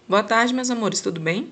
Boa tarde, meus amores, tudo bem?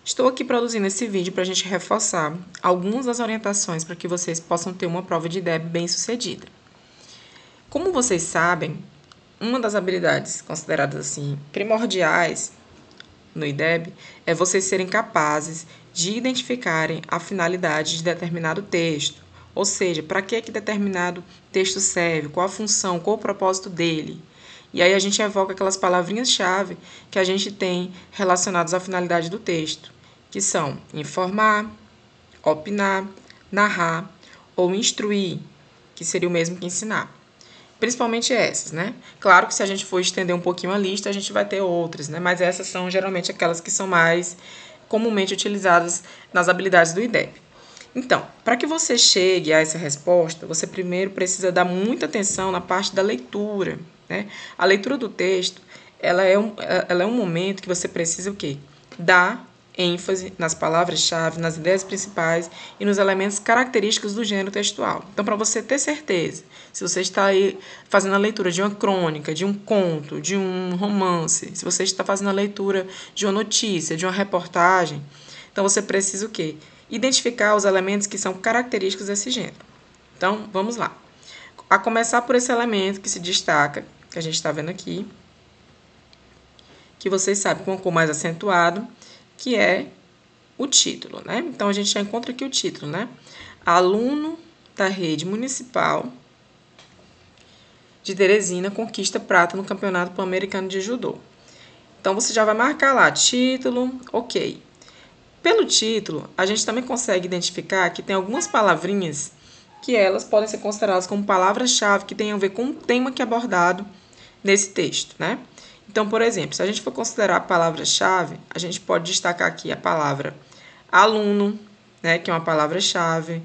Estou aqui produzindo esse vídeo para a gente reforçar algumas das orientações para que vocês possam ter uma prova de IDEB bem-sucedida. Como vocês sabem, uma das habilidades consideradas assim primordiais no IDEB é vocês serem capazes de identificarem a finalidade de determinado texto, ou seja, para que determinado texto serve, qual a função, qual o propósito dele. E aí a gente evoca aquelas palavrinhas-chave que a gente tem relacionadas à finalidade do texto, que são informar, opinar, narrar ou instruir, que seria o mesmo que ensinar. Principalmente essas, né? Claro que se a gente for estender um pouquinho a lista, a gente vai ter outras, né? Mas essas são geralmente aquelas que são mais comumente utilizadas nas habilidades do IDEB. Então, para que você chegue a essa resposta, você primeiro precisa dar muita atenção na parte da leitura, né? A leitura do texto, ela é um momento que você precisa o quê? Dar ênfase nas palavras-chave, nas ideias principais e nos elementos característicos do gênero textual. Então, para você ter certeza, se você está aí fazendo a leitura de uma crônica, de um conto, de um romance, se você está fazendo a leitura de uma notícia, de uma reportagem, então você precisa o quê? Identificar os elementos que são característicos desse gênero. Então, vamos lá. A começar por esse elemento que se destaca, que a gente está vendo aqui, que vocês sabem com uma cor mais acentuado, que é o título, né? Então, a gente já encontra aqui o título, né? Aluno da rede municipal de Teresina conquista prata no Campeonato Pan-Americano de Judô. Então, você já vai marcar lá, título, ok. Pelo título, a gente também consegue identificar que tem algumas palavrinhas que elas podem ser consideradas como palavras-chave que têm a ver com o tema que é abordado nesse texto, né? Então, por exemplo, se a gente for considerar a palavra-chave, a gente pode destacar aqui a palavra aluno, né, que é uma palavra-chave.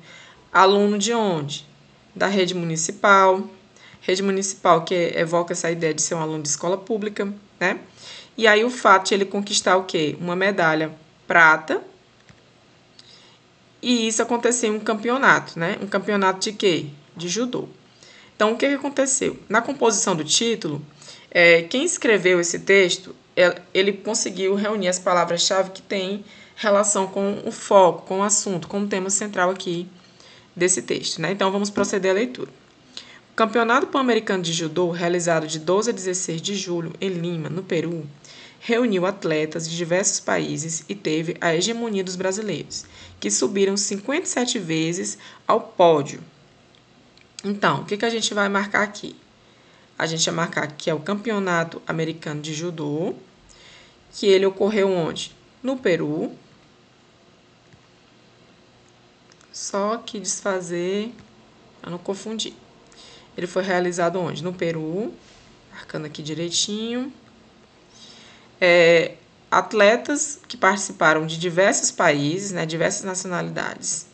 Aluno de onde? Da rede municipal. Rede municipal que evoca essa ideia de ser um aluno de escola pública, né? E aí o fato de ele conquistar o quê? Uma medalha prata. E isso aconteceu em um campeonato, né? Um campeonato de quê? De judô. Então, o que aconteceu? Na composição do título, quem escreveu esse texto, ele conseguiu reunir as palavras-chave que têm relação com o foco, com o assunto, com o tema central aqui desse texto, né? Então, vamos proceder à leitura. O Campeonato Pan-Americano de Judô, realizado de 12 a 16 de julho em Lima, no Peru, reuniu atletas de diversos países e teve a hegemonia dos brasileiros, que subiram 57 vezes ao pódio. Então, o que a gente vai marcar aqui? A gente vai marcar que é o Campeonato Americano de Judô, que ele ocorreu onde? No Peru. Só que desfazer, para não confundir. Ele foi realizado onde? No Peru, marcando aqui direitinho. Atletas que participaram de diversos países, né, diversas nacionalidades.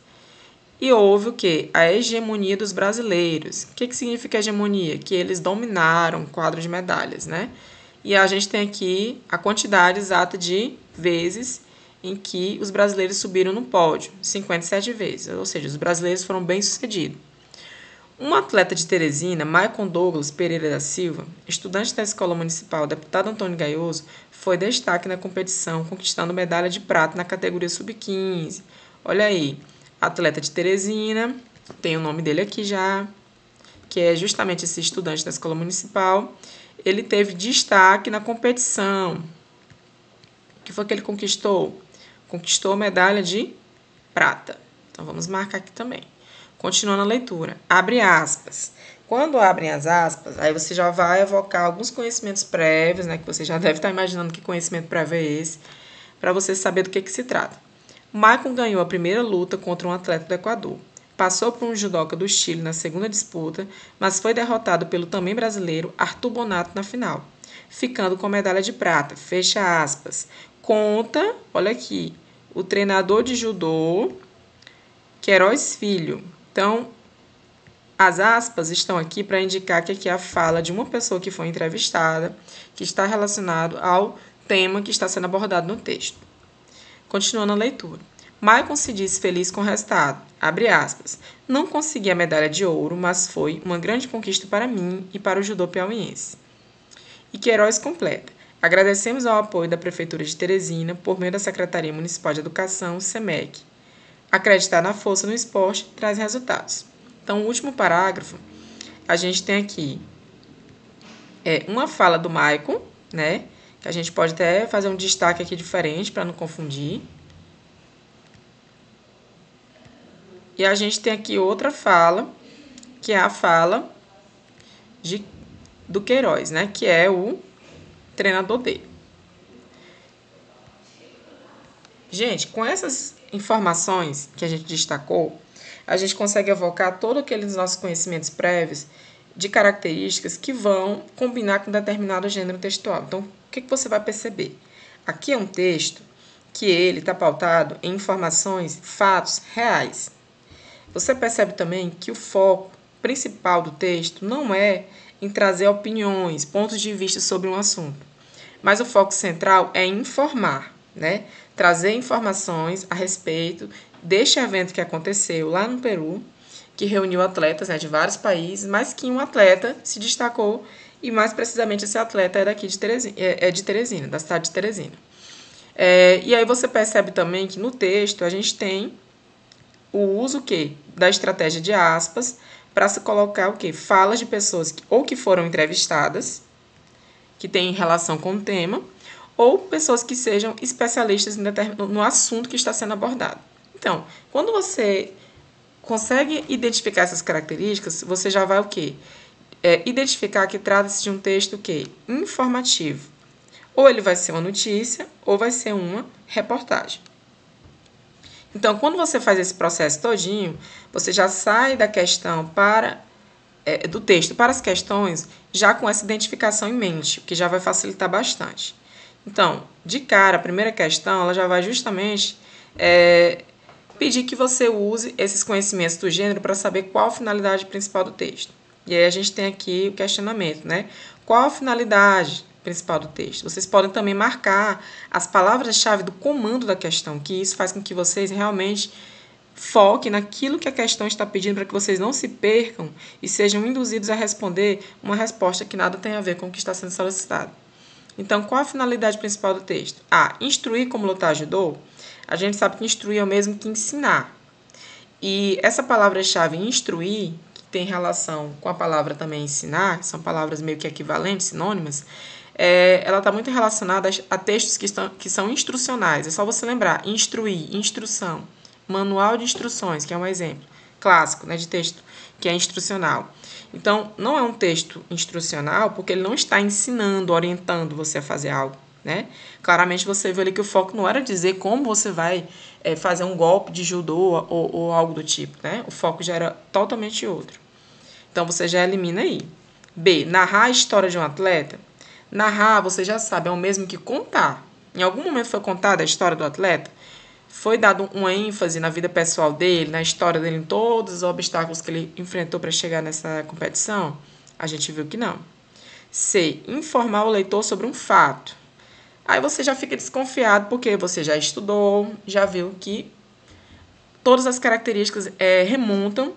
E houve o quê? A hegemonia dos brasileiros. O que significa hegemonia? Que eles dominaram o quadro de medalhas, né? E a gente tem aqui a quantidade exata de vezes em que os brasileiros subiram no pódio, 57 vezes, ou seja, os brasileiros foram bem-sucedidos. Um atleta de Teresina, Maicon Douglas Pereira da Silva, estudante da Escola Municipal Deputado Antônio Gaioso, foi destaque na competição, conquistando medalha de prata na categoria sub-15. Olha aí, atleta de Teresina, tem o nome dele aqui já, que é justamente esse estudante da Escola Municipal. Ele teve destaque na competição. O que foi que ele conquistou? Conquistou a medalha de prata. Então, vamos marcar aqui também. Continuando a leitura. Abre aspas. Quando abrem as aspas, aí você já vai evocar alguns conhecimentos prévios, né? Que você já deve estar imaginando que conhecimento prévio é esse, para você saber do que se trata. Maicon ganhou a primeira luta contra um atleta do Equador. Passou por um judoca do Chile na segunda disputa, mas foi derrotado pelo também brasileiro Arthur Bonato na final, ficando com a medalha de prata. Fecha aspas. Conta, olha aqui, o treinador de judô, Queiroz Filho. Então, as aspas estão aqui para indicar que aqui é a fala de uma pessoa que foi entrevistada, que está relacionado ao tema que está sendo abordado no texto. Continuando a leitura. Maicon se disse feliz com o resultado. Abre aspas. Não consegui a medalha de ouro, mas foi uma grande conquista para mim e para o judô piauiense. E Queiroz completa. Agradecemos ao apoio da Prefeitura de Teresina por meio da Secretaria Municipal de Educação, SEMEC. Acreditar na força no esporte traz resultados. Então, o último parágrafo, a gente tem aqui uma fala do Maicon, né? Que a gente pode até fazer um destaque aqui diferente para não confundir. E a gente tem aqui outra fala, que é a fala do Queiroz, né? Que é o treinador dele. Gente, com essas informações que a gente destacou, a gente consegue evocar todos aqueles nossos conhecimentos prévios de características que vão combinar com determinado gênero textual. Então, o que você vai perceber? Aqui é um texto que ele está pautado em informações, fatos reais. Você percebe também que o foco principal do texto não é em trazer opiniões, pontos de vista sobre um assunto, mas o foco central é informar, né? Trazer informações a respeito deste evento que aconteceu lá no Peru, que reuniu atletas, né, de vários países, mas que um atleta se destacou, e mais precisamente esse atleta é daqui de Teresina, da cidade de Teresina. E aí você percebe também que no texto a gente tem o uso da estratégia de aspas para se colocar falas de pessoas que foram entrevistadas, que têm relação com o tema, ou pessoas que sejam especialistas no assunto que está sendo abordado. Então, quando você consegue identificar essas características, você já vai identificar que trata-se de um texto informativo. Ou ele vai ser uma notícia, ou vai ser uma reportagem. Então, quando você faz esse processo todinho, você já sai da questão do texto para as questões já com essa identificação em mente, o que já vai facilitar bastante. Então, de cara, a primeira questão, ela já vai justamente pedir que você use esses conhecimentos do gênero para saber qual a finalidade principal do texto. E aí a gente tem aqui o questionamento, né? Qual a finalidade principal do texto? Vocês podem também marcar as palavras-chave do comando da questão, que isso faz com que vocês realmente foquem naquilo que a questão está pedindo para que vocês não se percam e sejam induzidos a responder uma resposta que nada tem a ver com o que está sendo solicitado. Então, qual a finalidade principal do texto? Instruir como lutar judô. A gente sabe que instruir é o mesmo que ensinar. E essa palavra-chave instruir, que tem relação com a palavra também ensinar, são palavras meio que equivalentes, sinônimas, ela está muito relacionada a textos que são instrucionais. É só você lembrar, instruir, instrução, manual de instruções, que é um exemplo clássico, né, de texto que é instrucional. Então, não é um texto instrucional porque ele não está ensinando, orientando você a fazer algo, né? Claramente você viu ali que o foco não era dizer como você vai fazer um golpe de judô ou algo do tipo, né? O foco já era totalmente outro. Então, você já elimina aí. B. Narrar a história de um atleta. Narrar, você já sabe, é o mesmo que contar. Em algum momento foi contada a história do atleta? Foi dado uma ênfase na vida pessoal dele, na história dele, em todos os obstáculos que ele enfrentou para chegar nessa competição? A gente viu que não. C. Informar o leitor sobre um fato. Aí você já fica desconfiado porque você já estudou, já viu que todas as características remontam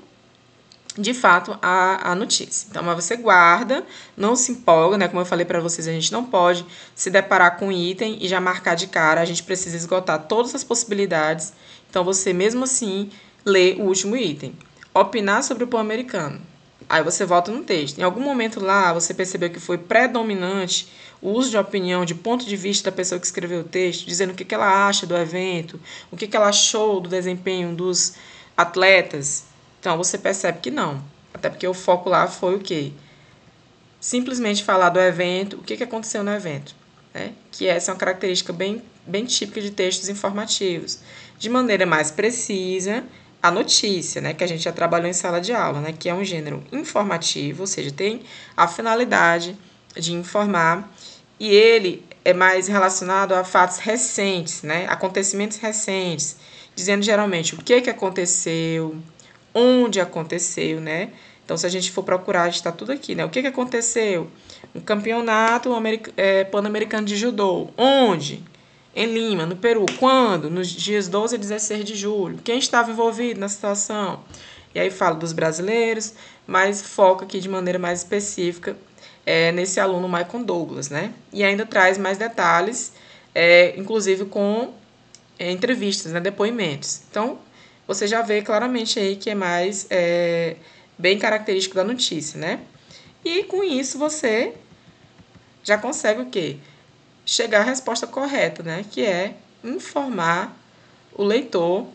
de fato a notícia. Então, mas você guarda, não se empolga, né? Como eu falei para vocês, a gente não pode se deparar com um item e já marcar de cara, a gente precisa esgotar todas as possibilidades. Então, você mesmo assim lê o último item. Opinar sobre o Pan-Americano. Aí você volta no texto. Em algum momento lá, você percebeu que foi predominante o uso de opinião, de ponto de vista da pessoa que escreveu o texto, dizendo o que ela acha do evento, o que ela achou do desempenho dos atletas. Então, você percebe que não. Até porque o foco lá foi o quê? Simplesmente falar do evento, o que aconteceu no evento. Né? Que essa é uma característica bem típica de textos informativos. De maneira mais precisa, a notícia, né? Que a gente já trabalhou em sala de aula, né? Que é um gênero informativo, ou seja, tem a finalidade de informar. E ele é mais relacionado a fatos recentes, né? Acontecimentos recentes, dizendo geralmente o que aconteceu, onde aconteceu, né? Então, se a gente for procurar, está tudo aqui, né? O que aconteceu? Um campeonato pan-americano de judô. Onde? Em Lima, no Peru. Quando? Nos dias 12 a 16 de julho. Quem estava envolvido na situação? E aí fala dos brasileiros, mas foca aqui de maneira mais específica nesse aluno Michael Douglas, né? E ainda traz mais detalhes, inclusive com entrevistas, né? Depoimentos. Então, você já vê claramente aí que é mais bem característico da notícia, né? E com isso você já consegue o quê? Chegar à resposta correta, né? Que é informar o leitor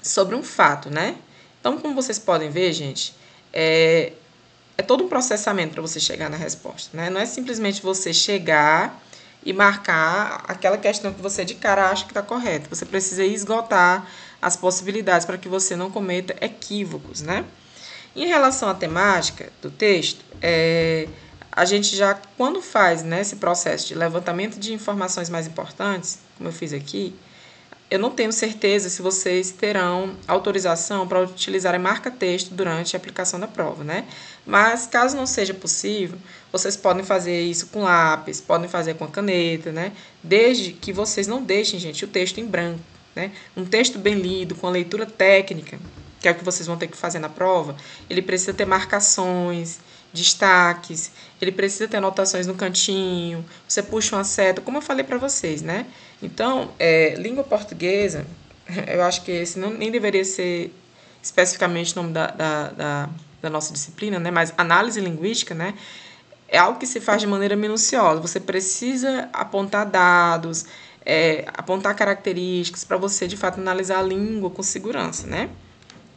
sobre um fato, né? Então, como vocês podem ver, gente, é todo um processamento para você chegar na resposta, né? Não é simplesmente você chegar e marcar aquela questão que você de cara acha que está correta. Você precisa esgotar as possibilidades para que você não cometa equívocos, né? Em relação à temática do texto, a gente já, quando faz, né, esse processo de levantamento de informações mais importantes, como eu fiz aqui, eu não tenho certeza se vocês terão autorização para utilizar a marca-texto durante a aplicação da prova, né? Mas, caso não seja possível, vocês podem fazer isso com lápis, podem fazer com a caneta, né? Desde que vocês não deixem, gente, o texto em branco, né? Um texto bem lido, com a leitura técnica, que é o que vocês vão ter que fazer na prova, ele precisa ter marcações, destaques, ele precisa ter anotações no cantinho, você puxa uma seta, como eu falei para vocês, né? Então, língua portuguesa, eu acho que esse nem deveria ser especificamente o nome da nossa disciplina, né? Mas análise linguística, né? É algo que se faz de maneira minuciosa. Você precisa apontar dados, apontar características para você, de fato, analisar a língua com segurança, né?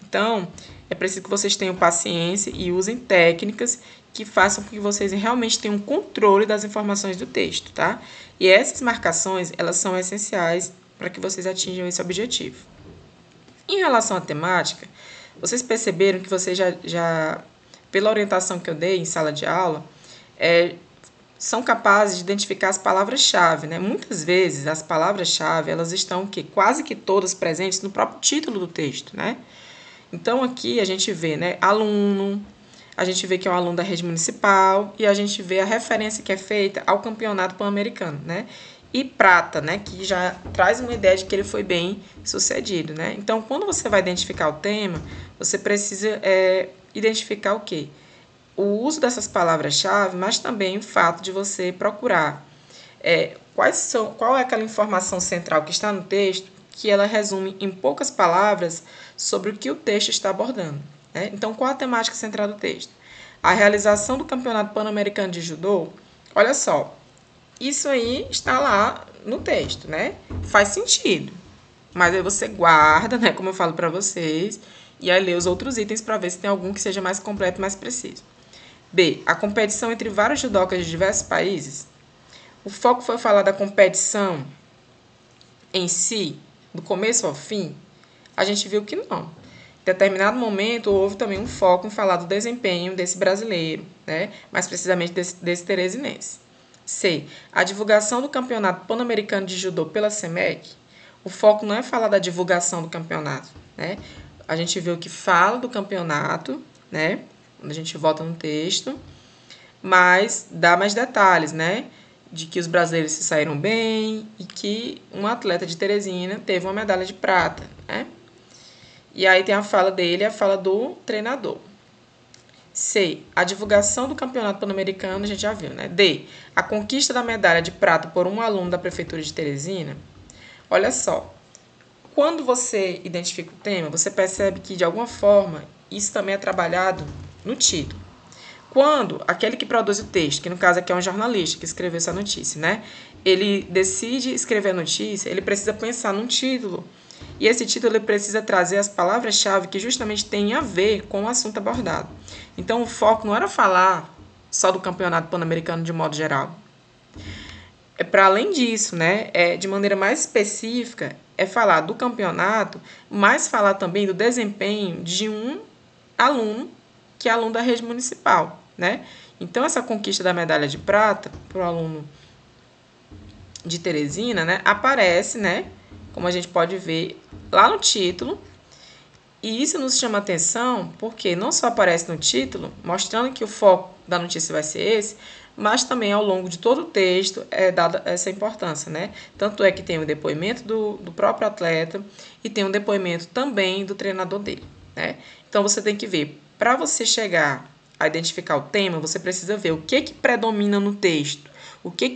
Então, é preciso que vocês tenham paciência e usem técnicas que façam com que vocês realmente tenham controle das informações do texto, tá? E essas marcações, elas são essenciais para que vocês atinjam esse objetivo. Em relação à temática, vocês perceberam que vocês já pela orientação que eu dei em sala de aula, são capazes de identificar as palavras-chave, né? Muitas vezes, as palavras-chave, elas estão quase que todas presentes no próprio título do texto, né? Então, aqui a gente vê, né, aluno, a gente vê que é um aluno da rede municipal e a gente vê a referência que é feita ao campeonato pan-americano, né? E prata, né, que já traz uma ideia de que ele foi bem sucedido, né? Então, quando você vai identificar o tema, você precisa identificar o quê? O uso dessas palavras-chave, mas também o fato de você procurar qual é aquela informação central que está no texto que ela resume em poucas palavras sobre o que o texto está abordando, né? Então, qual a temática central do texto? A realização do Campeonato Pan-Americano de Judô. Olha só, isso aí está lá no texto, né? Faz sentido. Mas aí você guarda, né, como eu falo para vocês, e aí lê os outros itens para ver se tem algum que seja mais completo e mais preciso. B. A competição entre vários judocas de diversos países. O foco foi falar da competição em si, do começo ao fim. A gente viu que não. Em determinado momento, houve também um foco em falar do desempenho desse brasileiro, né? Mais precisamente desse teresinense. C. A divulgação do Campeonato Pan-Americano de Judô pela SEMEC. O foco não é falar da divulgação do campeonato, né? A gente viu que fala do campeonato, né? Quando a gente volta no texto, mas dá mais detalhes, né? De que os brasileiros se saíram bem e que um atleta de Teresina teve uma medalha de prata, né? E aí tem a fala dele e a fala do treinador. C. A divulgação do Campeonato Pan-Americano, a gente já viu, né? D. A conquista da medalha de prata por um aluno da Prefeitura de Teresina. Olha só, quando você identifica o tema, você percebe que, de alguma forma, isso também é trabalhado no título. Quando aquele que produz o texto, que no caso aqui é um jornalista que escreveu essa notícia, né? Ele decide escrever a notícia, ele precisa pensar num título. E esse título ele precisa trazer as palavras-chave que justamente têm a ver com o assunto abordado. Então, o foco não era falar só do Campeonato Pan-Americano de modo geral. Para além disso, né, de maneira mais específica, é falar do campeonato, mas falar também do desempenho de um aluno que é aluno da rede municipal, né? Então, essa conquista da medalha de prata para o aluno de Teresina, né, aparece, né, como a gente pode ver lá no título, e isso nos chama atenção porque não só aparece no título, mostrando que o foco da notícia vai ser esse, mas também ao longo de todo o texto é dada essa importância, né? Tanto é que tem o depoimento do próprio atleta e tem um depoimento também do treinador dele, né? Então, você tem que ver, para você chegar a identificar o tema, você precisa ver o que predomina no texto, o que